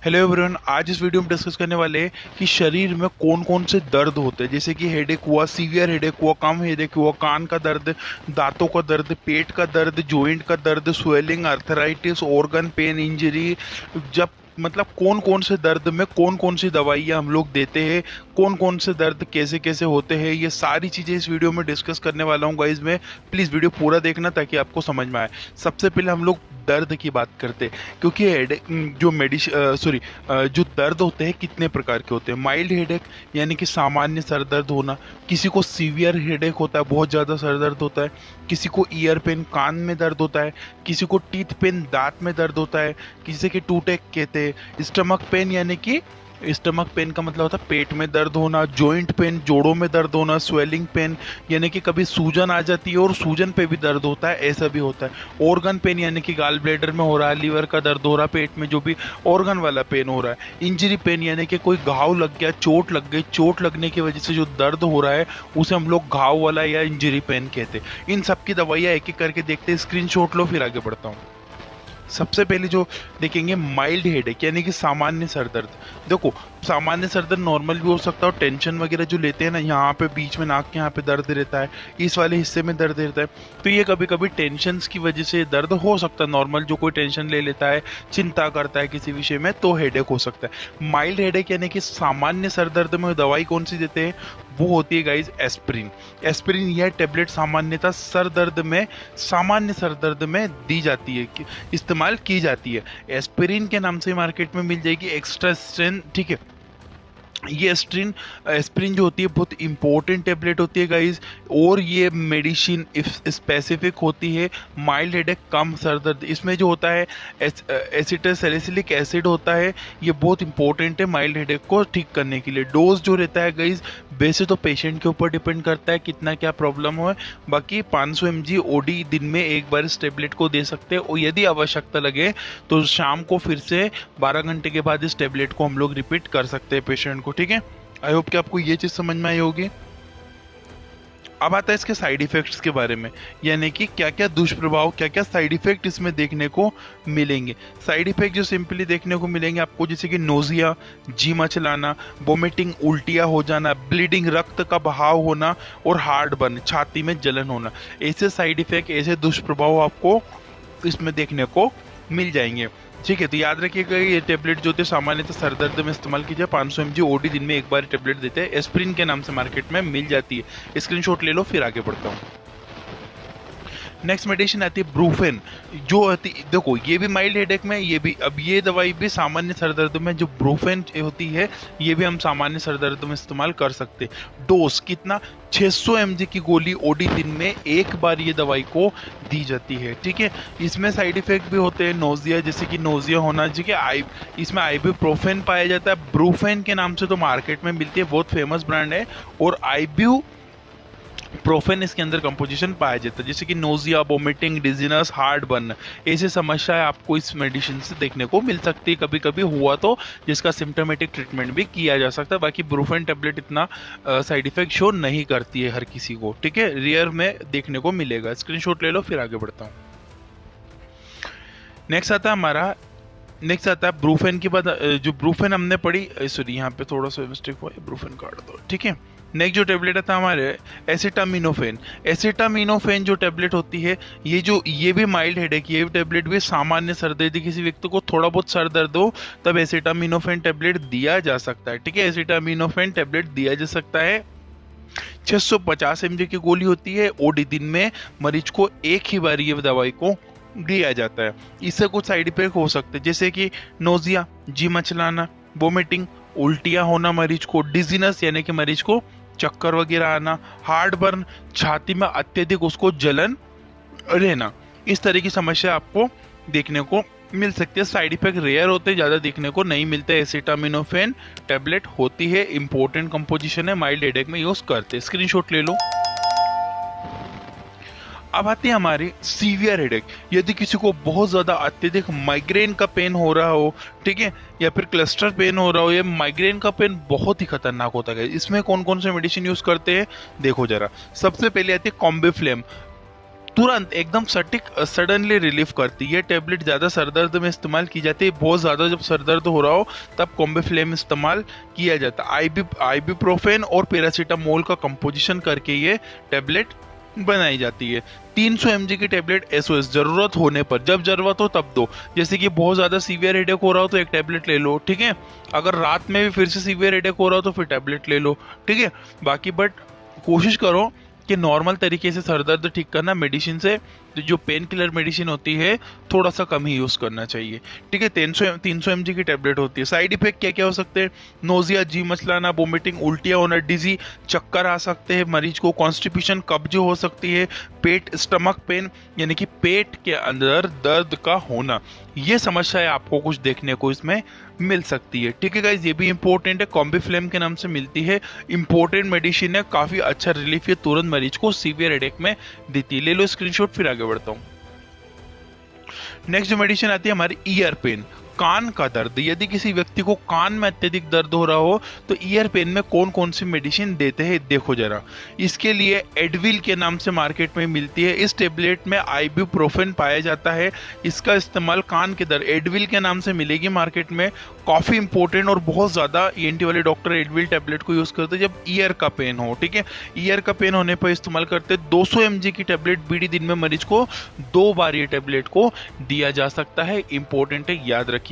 Hello everyone, आज इस video में डिस्कस करने वाले हैं कि शरीर में कौन कौन से दर्द होते हैं। जैसे कि हेडेक हुआ, सीवियर हेडेक हुआ, कम हेडेक हुआ, कान का दर्द, दांतों का दर्द, पेट का दर्द, जॉइंट का दर्द, swelling, arthritis, organ pain, injury. जब मतलब कौन कौन से दर्द में कौन कौन सी दवाइयाँ हम लोग देते हैं, कौन कौन से दर्द कैसे कैसे होते हैं, ये सारी चीज़ें इस वीडियो में डिस्कस करने वाला हूँ गाइज। मैं प्लीज़ वीडियो पूरा देखना ताकि आपको समझ में आए। सबसे पहले हम लोग दर्द की बात करते हैं, क्योंकि हेडेक जो जो दर्द होते हैं कितने प्रकार के होते हैं। माइल्ड हेडेक यानी कि सामान्य सर दर्द होना, किसी को सीवियर हेडेक होता है, बहुत ज़्यादा सर दर्द होता है, किसी को ईयर पेन कान में दर्द होता है, किसी को टीथ पेन दांत में दर्द होता है, किसी के टूटेक कहते हैं। स्टमक पेन यानी कि स्टमक पेन का मतलब होता है पेट में दर्द होना, जॉइंट पेन जोड़ों में दर्द होना, स्वेलिंग पेन यानी कि कभी सूजन आ जाती है और सूजन पे भी दर्द होता है, ऐसा भी होता है। ऑर्गन पेन यानी कि गाल ब्लैडर में हो रहा है, लीवर का दर्द हो रहा है, पेट में जो भी ऑर्गन वाला पेन हो रहा है। इंजरी पेन यानी कि कोई घाव लग गया, चोट लग गई, चोट लगने की वजह से जो दर्द हो रहा है उसे हम लोग घाव वाला या इंजरी पेन कहते हैं। इन सब की दवाइयाँ एक एक करके देखते हैं। स्क्रीनशॉट लो, फिर आगे बढ़ता हूँ। सबसे पहले जो देखेंगे माइल्ड हेडेक यानी कि सामान्य सर दर्द। देखो, सामान्य सर दर्द नॉर्मल भी हो सकता है, और टेंशन वगैरह जो लेते हैं ना, यहाँ पे बीच में नाक के यहाँ पे दर्द रहता है, इस वाले हिस्से में दर्द रहता है, तो ये कभी कभी टेंशन की वजह से दर्द हो सकता है। नॉर्मल जो कोई टेंशन ले लेता है, चिंता करता है किसी विषय में, तो हेडेक हो सकता है। माइल्ड हेडेक यानी कि सामान्य सर दर्द में दवाई कौन सी देते हैं, वो होती है गाइज एस्पिरिन। एस्पिरिन यह टेबलेट सामान्यतः सामान्य सर दर्द में दी जाती है, इस्तेमाल की जाती है। एस्पिरिन के नाम से मार्केट में मिल जाएगी एक्स्ट्रा स्ट्रेंथ, ठीक है। ये एस्पिरिन जो होती है बहुत इंपॉर्टेंट टेबलेट होती है गाइज, और ये मेडिसिन स्पेसिफिक होती है माइल्ड हेडेक कम सर दर्द। इसमें जो होता है एसिटोसैलिसिलिक एसिड होता है, ये बहुत इंपॉर्टेंट है माइल्ड हेडेक को ठीक करने के लिए। डोज जो रहता है गाइज वैसे तो पेशेंट के ऊपर डिपेंड करता है कितना क्या प्रॉब्लम हो, बाकी 500 mg ओडी दिन में एक बार इस टेबलेट को दे सकते हैं, और यदि आवश्यकता लगे तो शाम को फिर से 12 घंटे के बाद इस टेबलेट को हम लोग रिपीट कर सकते हैं पेशेंट को, ठीक है। आई होप कि आपको ये चीज समझ में आई होगी। अब आता है इसके साइड इफेक्ट्स के बारे में, यानी कि क्या क्या दुष्प्रभाव, क्या क्या साइड इफेक्ट इसमें देखने को मिलेंगे। साइड इफेक्ट जो सिंपली देखने को मिलेंगे आपको, जैसे कि नोजिया, जी मचलाना, वोमिटिंग, उल्टियाँ हो जाना, ब्लीडिंग, रक्त का बहाव होना, और हार्ट बर्न, छाती में जलन होना। ऐसे साइड इफेक्ट, ऐसे दुष्प्रभाव आपको इसमें देखने को मिल जाएंगे, ठीक है। तो याद रखिएगा, ये टेबलेट जो थे सामान्यतः सर दर्द में इस्तेमाल कीजिए। 500 mg ओडी दिन में एक बार टेबलेट देते हैं, एस्पिरिन के नाम से मार्केट में मिल जाती है। स्क्रीनशॉट ले लो, फिर आगे बढ़ता हूँ। नेक्स्ट मेडिसिन आती है ब्रूफेन। जो होती, देखो ये भी माइल्ड हेडेक में, ये भी, अब ये दवाई भी सामान्य सर दर्द में जो ब्रूफेन होती है, ये भी हम सामान्य सर दर्द में इस्तेमाल कर सकते हैं। डोज कितना, 600 mg की गोली ओडी दिन में एक बार ये दवाई को दी जाती है, ठीक है। इसमें साइड इफेक्ट भी होते हैं, नोजिया, जैसे कि नोजिया होना, ठीक है। इसमें आइब्यूप्रोफेन पाया जाता है, ब्रूफेन के नाम से तो मार्केट में मिलती है, बहुत फेमस ब्रांड है, और प्रोफेन इसके अंदर कंपोजिशन पाया जाता है। जैसे कि nausea, vomiting, dizziness, heart burn, ऐसी समस्याएं आपको इस मेडिसिन से देखने को मिल सकती है। कभी कभी हुआ तो जिसका सिम्टोमेटिक ट्रीटमेंट भी किया जा सकता है। बाकी ब्रूफेन टेबलेट इतना साइड इफेक्ट शो नहीं करती है हर किसी को, ठीक है, रेयर में देखने को मिलेगा। स्क्रीनशॉट ले लो, फिर आगे बढ़ता हूँ। नेक्स्ट आता है ब्रूफेन की बात। जो ब्रूफेन हमने पढ़ी, सॉरी यहाँ पे थोड़ा सा मिस्टेक हुआ है, ब्रूफेन काट दो, ठीक है। नेक्स्ट जो टेबलेट आता है हमारे एसिटामिनोफेन। एसिटामिनोफेन जो टेबलेट होती है, ये भी माइल्ड हेडेक, ये टेबलेट भी सामान्य सर दर्द, किसी व्यक्ति को थोड़ा बहुत सर दर्द हो तब एसिटामिनोफेन टेबलेट दिया जा सकता है, ठीक है। एसिटामिनोफेन टेबलेट दिया जा सकता है। 650 mg की गोली होती है, ओडी दिन में मरीज को एक ही बार ये दवाई को दिया जाता है। इससे कुछ साइड इफेक्ट हो सकते हैं, जैसे कि नोजिया, जी मचलाना, वोमिटिंग, उल्टियाँ होना मरीज को, डिजीनेस यानी कि मरीज को चक्कर वगैरह आना, हार्ट बर्न, छाती में अत्यधिक उसको जलन रहना, इस तरह की समस्या आपको देखने को मिल सकती है। साइड इफेक्ट रेयर होते हैं, ज़्यादा देखने को नहीं मिलते। एसिटामिनोफेन टेबलेट होती है, इंपॉर्टेंट कंपोजिशन है, माइल्ड हेडेक में यूज करते हैं। स्क्रीनशॉट ले लो। अब आती है हमारी सीवियर हेडेक। यदि किसी को बहुत ज्यादा अत्यधिक माइग्रेन का पेन हो रहा हो, ठीक है, या फिर क्लस्टर पेन हो रहा हो, या माइग्रेन का पेन बहुत ही खतरनाक होता है, इसमें कौन कौन से मेडिसिन यूज करते हैं देखो जरा। सबसे पहले आती है कॉम्बिफ्लेम। तुरंत एकदम सटीक सडनली रिलीफ करती है। ये टेबलेट ज़्यादा सरदर्द में इस्तेमाल की जाती है, बहुत ज़्यादा जब सरदर्द हो रहा हो तब कॉम्बिफ्लेम इस्तेमाल किया जाता है। आइबुप्रोफेन और पैरासीटामोल का कंपोजिशन करके ये टेबलेट बनाई जाती है। 300 mg की टेबलेट एसओएस जरूरत होने पर, जब जरूरत हो तब दो। जैसे कि बहुत ज्यादा सीवियर हेडेक हो रहा हो तो एक टेबलेट ले लो, ठीक है। अगर रात में भी फिर से सीवियर हेडेक हो रहा हो तो फिर टेबलेट ले लो, ठीक है। बाकी बट कोशिश करो कि नॉर्मल तरीके से सर दर्द ठीक करना मेडिसिन से, जो पेन किलर मेडिसिन होती है थोड़ा सा कम ही यूज करना चाहिए, ठीक है। 300 mg की टेबलेट होती है। साइड इफेक्ट क्या क्या हो सकते हैं? नोजिया, जी मचलाना, वोमिटिंग, उल्टियां होना, डिजी, चक्कर आ सकते हैं मरीज को, कॉन्स्टिपेशन, कब्ज हो सकती है, पेट स्टमक पेन यानी कि पेट के अंदर दर्द का होना, ये समस्याएं आपको कुछ देखने को इसमें मिल सकती है, ठीक है गाइज। ये भी इंपॉर्टेंट है, कॉम्बिफ्लेम के नाम से मिलती है, इंपॉर्टेंट मेडिसिन है, काफी अच्छा रिलीफ ये तुरंत मरीज को सीवियर हेडेक में देती है। ले लो स्क्रीनशॉट, फिर आगे बढ़ता हूं। नेक्स्ट जो मेडिसिन आती है हमारी ईयर पेन, कान का दर्द। यदि किसी व्यक्ति को कान में अत्यधिक दर्द हो रहा हो तो ईयर पेन में कौन कौन सी मेडिसिन देते हैं देखो जरा। इसके लिए एडविल के नाम से मार्केट में मिलती है। इस टेबलेट में आइबुप्रोफेन पाया जाता है। इसका इस्तेमाल कान के दर्द, एडविल के नाम से मिलेगी मार्केट में, काफी इंपॉर्टेंट और बहुत ज्यादा ईएनटी वाले डॉक्टर एडविल टेबलेट को यूज करते हैं जब ईयर का पेन हो, ठीक है। ईयर का पेन होने पर इस्तेमाल करते हैं। 200 mg की टेबलेट बीडी दिन में मरीज को 2 बार ये टेबलेट को दिया जा सकता है, इंपॉर्टेंट है, याद रखिएगा।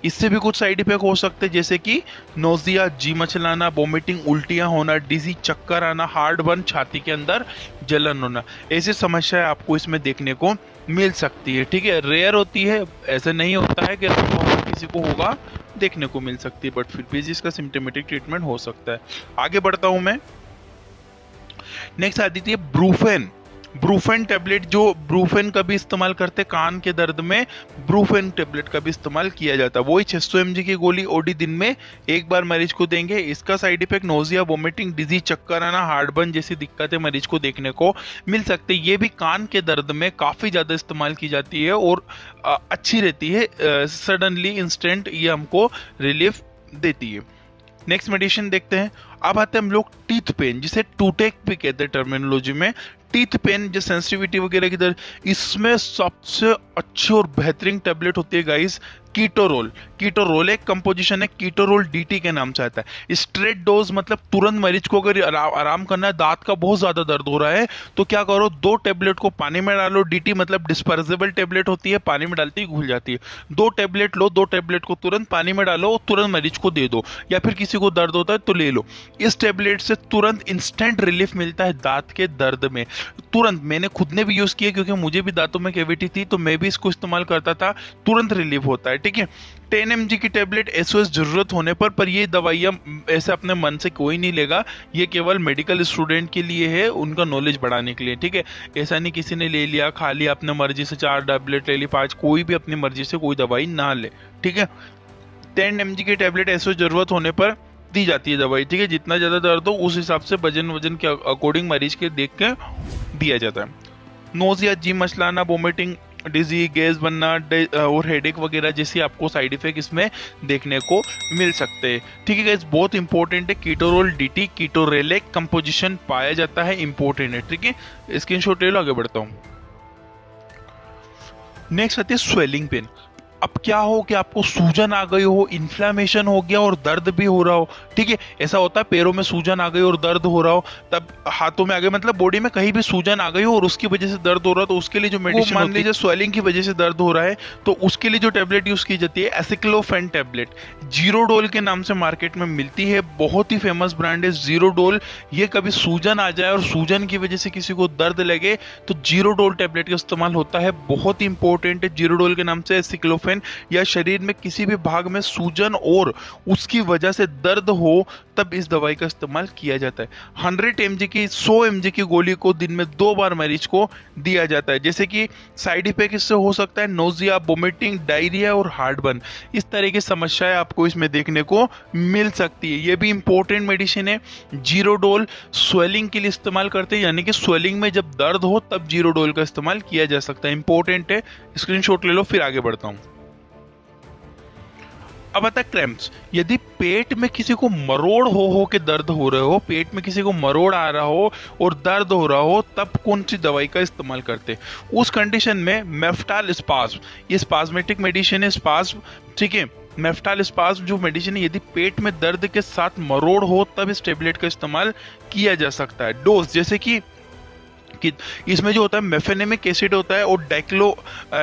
इससे भी कुछ साइड इफेक्ट हो सकते हैं जैसे कि नोजिया, जी मचलाना, वोमिटिंग, उल्टियां होना, डिजी, चक्कर आना, हार्ट बर्न, छाती के अंदर जलन होना, ऐसी समस्याएं आपको इसमें देखने को मिल सकती है, ठीक है। रेयर होती है, ऐसा नहीं होता है कि किसी को होगा, देखने को मिल सकती है, बट फिर भी इसका सिम्टोमेटिक ट्रीटमेंट हो सकता है। आगे बढ़ता हूं मैं। नेक्स्ट आती है ब्रूफेन। ब्रूफेन टेबलेट, जो ब्रूफेन का भी इस्तेमाल करते कान के दर्द में, ब्रूफेन टेबलेट का भी इस्तेमाल किया जाता है। वही 600 mg की गोली ओडी दिन में एक बार मरीज को देंगे। इसका side effect nausea, vomiting, disease, चक्कर आना, हार्ट बर्न जैसी दिक्कतें मरीज को देखने को मिल सकती है। ये भी कान के दर्द में काफी ज्यादा इस्तेमाल की जाती है और अच्छी रहती है, सडनली इंस्टेंट ये हमको रिलीफ देती है। नेक्स्ट मेडिसिन देखते हैं। अब आते हैं हम लोग टीथ पेन, जिसे टूटेक भी कहते हैं टर्मिनोलॉजी में। टीथ पेन जो सेंसिटिविटी वगैरह की तरह, इसमें सबसे अच्छी और बेहतरीन टेबलेट होती है गाइस कीटोरोल। कीटोरोल एक कंपोजिशन है, कीटोरोल डीटी के नाम से आता है। स्ट्रेट डोज मतलब तुरंत मरीज को अगर आराम करना है, दांत का बहुत ज्यादा दर्द हो रहा है तो क्या करो, 2 टेबलेट को पानी में डालो। डीटी मतलब डिस्पर्जेबल टेबलेट होती है, पानी में डालती ही घुल जाती है। 2 टेबलेट लो, 2 टेबलेट को तुरंत पानी में डालो और तुरंत मरीज को दे दो, या फिर किसी को दर्द होता है तो ले लो। इस टेबलेट से तुरंत इंस्टेंट रिलीफ मिलता है दांत के दर्द में, तुरंत। मैंने खुद ने भी यूज किया क्योंकि मुझे भी दांतों में कैविटी थी तो मैं भी इसको इस्तेमाल करता था, तुरंत रिलीफ होता है, ठीक है। 10 mg की टेबलेट एसओएस जरूरत होने पर ये दवाइयां ऐसे अपने मन से कोई नहीं लेगा, ये केवल मेडिकल स्टूडेंट के लिए है, उनका नॉलेज बढ़ाने के लिए, ठीक है। ऐसा नहीं किसी ने ले लिया, खा लिया अपने मर्जी से, 4 टेबलेट ले ली, 5, कोई भी अपनी मर्जी से कोई दवाई ना ले, ठीक है। 10 mg की टेबलेट एसओएस जरूरत होने पर दी जाती है दवाई, ठीक है। जितना ज्यादा दर्द हो उस हिसाब से वजन के अकॉर्डिंग मरीज के देख के दिया जाता है। नोजिया, जी मचलाना, वोमिटिंग, डिजी, गैस बनना और हेडेक वगैरह जैसी आपको साइड इफेक्ट इसमें देखने को मिल सकते हैं, ठीक है गाइस। बहुत इंपॉर्टेंट है, कीटोरोल डीटी, कीटोरेलेक कंपोजिशन पाया जाता है, इंपॉर्टेंट है, ठीक है। स्क्रीनशॉट ले लो, आगे बढ़ता हूं। नेक्स्ट आती है स्वेलिंग पेन। अब क्या हो कि आपको सूजन आ गई हो, इन्फ्लेमेशन हो गया और दर्द भी हो रहा हो, ठीक है। ऐसा होता है पैरों में सूजन आ गई और दर्द हो रहा हो, तब हाथों में आ गई, मतलब बॉडी में कहीं भी सूजन आ गई हो और उसकी वजह से दर्द हो रहा हो, तो उसके लिए जो मेडिसिन, मान लीजिए स्वेलिंग की वजह से दर्द हो रहा है तो उसके लिए जो टेबलेट यूज की जाती है एसिक्लोफेन टेबलेट, जीरोडोल के नाम से मार्केट में मिलती है। बहुत ही फेमस ब्रांड है जीरोडोल। ये कभी सूजन आ जाए और सूजन की वजह से किसी को दर्द लगे तो जीरोडोल टेबलेट का इस्तेमाल होता है, बहुत ही इंपॉर्टेंट है। जीरोडोल के नाम से एसिक्लोफेन, या शरीर में किसी भी भाग में सूजन और उसकी वजह से दर्द हो तब इस दवाई का इस्तेमाल किया जाता है। 100 mg की 100 mg की गोली को दिन में 2 बार मरीज को दिया जाता है। जैसे कि साइड इफेक्ट इससे हो सकता है नोजिया, वोमिटिंग, डायरिया और हार्ट बर्न, इस तरह की समस्याएं आपको इसमें देखने को मिल सकती है। ये भी इंपॉर्टेंट मेडिसिन है। जीरोडोल स्वेलिंग के लिए इस्तेमाल करते हैं, यानी कि स्वेलिंग में जब दर्द हो तब जीरोडोल का इस्तेमाल किया जा सकता है, इंपॉर्टेंट है। स्क्रीनशॉट ले लो, फिर आगे बढ़ता हूं। अब आता है क्रैम्प्स। यदि पेट में किसी को मरोड़ हो के दर्द हो रहे हो, पेट में किसी को मरोड़ आ रहा हो और दर्द हो रहा हो, तब कौन सी दवाई का इस्तेमाल करते? उस कंडीशन में मेफ्टाल स्पाज्म, ये स्पाज्मेटिक मेडिसिन है, स्पाज्म, ठीक है। मेफ्टाल स्पाज्म जो मेडिसिन है, यदि पेट में दर्द के साथ मरोड़ हो तब इस टेबलेट का इस्तेमाल किया जा सकता है। डोज जैसे कि इसमें जो होता है मेफेनेमिक एसिड होता है और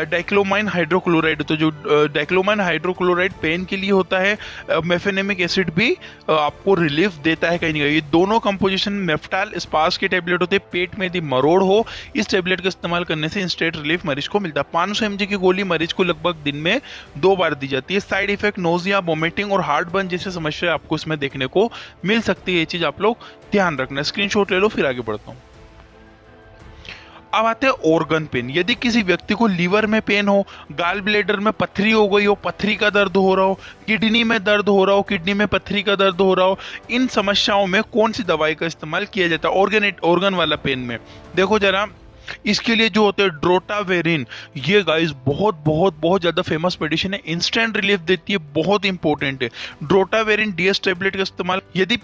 डाइक्लोमाइन हाइड्रोक्लोराइड, तो जो डाइक्लोमाइन हाइड्रोक्लोराइड पेन के लिए होता है, मेफेनेमिक एसिड भी आपको रिलीफ देता है कहीं ना कहीं। ये दोनों कंपोजिशन मेफ्टाल स्पास के टेबलेट होते हैं। पेट में यदि मरोड़ हो, इस टेबलेट का इस्तेमाल करने से इंस्टेंट रिलीफ मरीज को मिलता है। 500 mg की गोली मरीज को लगभग दिन में 2 बार दी जाती है। साइड इफेक्ट नोजिया, वोमिटिंग और हार्ट बर्न जैसे समस्या आपको इसमें देखने को मिल सकती है। ये चीज आप लोग ध्यान रखना। स्क्रीनशॉट ले लो, फिर आगे बढ़ता हूँ। अब आते हैं ऑर्गन पेन। यदि किसी व्यक्ति को लीवर में पेन हो, गाल ब्लेडर में पथरी हो गई हो, पथरी का दर्द हो रहा हो, किडनी में दर्द हो रहा हो, किडनी में पथरी का दर्द हो रहा हो, इन समस्याओं में कौन सी दवाई का इस्तेमाल किया जाता है ऑर्गन वाला पेन में? देखो जरा, इसके लिए जो होते हैं ड्रोटावेरिन, ये गाइस बहुत बहुत बहुत ज्यादा फेमस मेडिसिन है, इंस्टेंट रिलीफ देती है, बहुत इंपॉर्टेंट है। ड्रोटावेरिन डीएस टेबलेट का इस्तेमाल यदि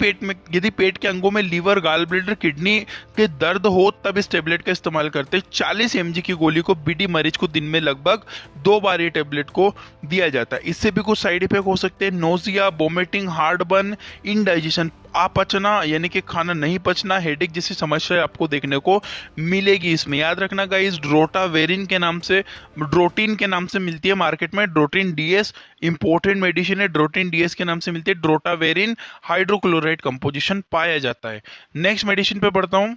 पेट के अंगों में लीवर, गाल ब्लेडर, किडनी के दर्द हो तब इस टेबलेट का इस्तेमाल करते हैं। 40 mg की गोली को बीडी मरीज को दिन में लगभग 2 बार ये टेबलेट को दिया जाता है। इससे भी कुछ साइड इफेक्ट हो सकते हैं, nausea, vomiting, heart burn, indigestion, अपचना यानी कि खाना नहीं पचना, हेडेक जैसी समस्या आपको देखने को मिलेगी। इसमें याद रखना गाइस, ड्रोटावेरिन के नाम से, ड्रोटिन के नाम से मिलती है मार्केट में। ड्रोटिन डीएस इंपॉर्टेंट मेडिसिन है, ड्रोटिन डीएस के नाम से मिलती है। ड्रोटावेरिन हाइड्रोक्लोराइड कंपोजिशन पाया जाता है। नेक्स्ट मेडिसिन पे पढ़ता हूं।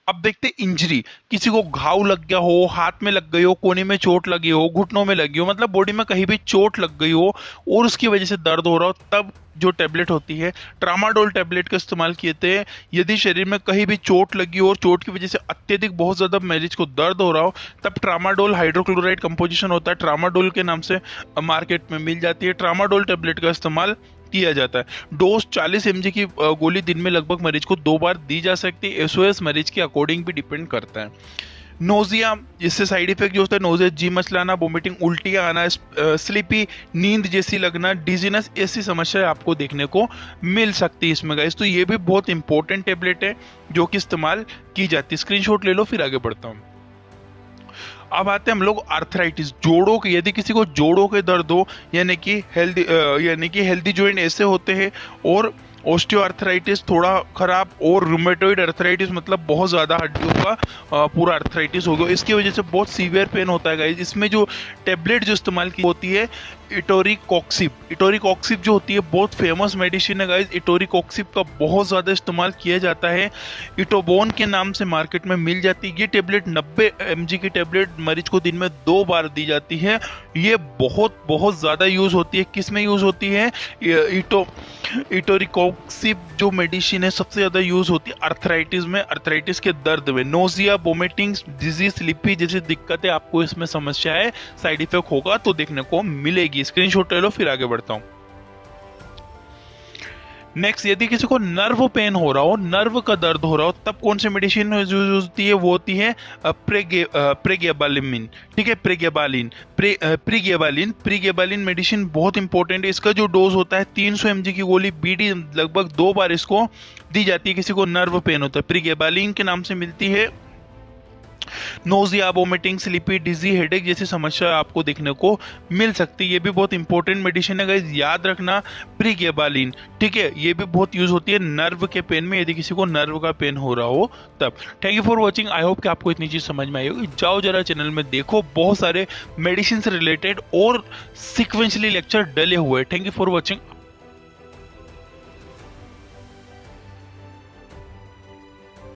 अब देखते इंजरी, किसी को घाव लग गया हो, हाथ में लग गई हो, कोने में चोट लगी हो, घुटनों में लगी हो, मतलब बॉडी में कहीं भी चोट लग गई हो और उसकी वजह से दर्द हो रहा हो, तब जो टेबलेट होती है ट्रामाडोल टेबलेट का इस्तेमाल किए थे। यदि शरीर में कहीं भी चोट लगी हो और चोट की वजह से अत्यधिक बहुत ज्यादा मरीज को दर्द हो रहा हो, तब ट्रामाडोल हाइड्रोक्लोराइड कंपोजिशन होता है, ट्रामाडोल के नाम से मार्केट में मिल जाती है। ट्रामाडोल टेबलेट का इस्तेमाल किया जाता है। डोज 40 mg की गोली दिन में लगभग मरीज को 2 बार दी जा सकती है। एसओएस मरीज के अकॉर्डिंग भी डिपेंड करता है। नोजिया, इससे साइड इफेक्ट जो होता है नोजिया, जी मचलाना, वोमिटिंग, उल्टियां आना, स्लीपी, नींद जैसी लगना, डिजीनेस, ऐसी समस्या आपको देखने को मिल सकती है इसमें गाइस। तो ये भी बहुत इंपॉर्टेंट टेबलेट है जो कि इस्तेमाल की जाती है। स्क्रीनशॉट ले लो, फिर आगे बढ़ता हूँ। अब आते हैं हम लोग आर्थराइटिस, जोड़ों के। यदि किसी को जोड़ों के दर्द हो, यानी कि हेल्दी जॉइंट ऐसे होते हैं, और ऑस्टियोआर्थराइटिस थोड़ा खराब, और रूमेटॉइड अर्थराइटिस मतलब बहुत ज़्यादा हड्डियों का पूरा अर्थराइटिस हो गया, इसकी वजह से बहुत सीवियर पेन होता है गाइस। इसमें जो टेबलेट जो इस्तेमाल की होती है इटोरिकॉक्सिब, इटोरिकॉक्सिब जो होती है बहुत फेमस मेडिसिन है गाइस। इटोरिकॉक्सिब का बहुत ज़्यादा इस्तेमाल किया जाता है, इटोबोन के नाम से मार्केट में मिल जाती है। ये टेबलेट 90 mg की टेबलेट मरीज को दिन में 2 बार दी जाती है। ये बहुत बहुत ज़्यादा यूज़ होती है। किस में यूज़ होती है? इटोरिकॉक्सिब जो मेडिसिन है सबसे ज़्यादा यूज़ होती है अर्थराइटिस में, अर्थराइटिस के दर्द में। नोजिया, वोमिटिंग, डिजीज, स्लीपी जैसी दिक्कतें आपको इसमें समस्या है, साइड इफेक्ट होगा तो देखने को मिलेगी। स्क्रीनशॉट ले लो, फिर आगे बढ़ता हूं। नेक्स्ट, यदि किसी को नर्व पेन हो रहा हो, नर्व का दर्द हो रहा हो, तब कौन सी मेडिसिन यूज होती है? वो होती है प्रेगेबालिन, ठीक है, प्रीगेबालिन मेडिसिन बहुत इंपॉर्टेंट है। इसका जो डोज होता है 300 mg की गोली बीडी लगभग 2 बार इसको दी जाती है। किसी को नर्व पेन होता है, प्रीगेबालिन के नाम से मिलती है। नोजिया, वोमिटिंग, स्लीपी, डिजी, हेडेक जैसी समस्या आपको देखने को मिल सकती है। ये भी बहुत इंपॉर्टेंट मेडिसिन है गाइस, याद रखना प्रीगेबालिन, ठीक है। ये भी बहुत यूज होती है नर्व के पेन में, यदि किसी को नर्व का पेन हो रहा हो तब। Thank you for watching. I hope कि आपको इतनी चीज समझ में आई होगी। जाओ जरा चैनल में देखो, बहुत सारे मेडिसिन से रिलेटेड और सिक्वेंशली लेक्चर डले हुए। Thank you for watching.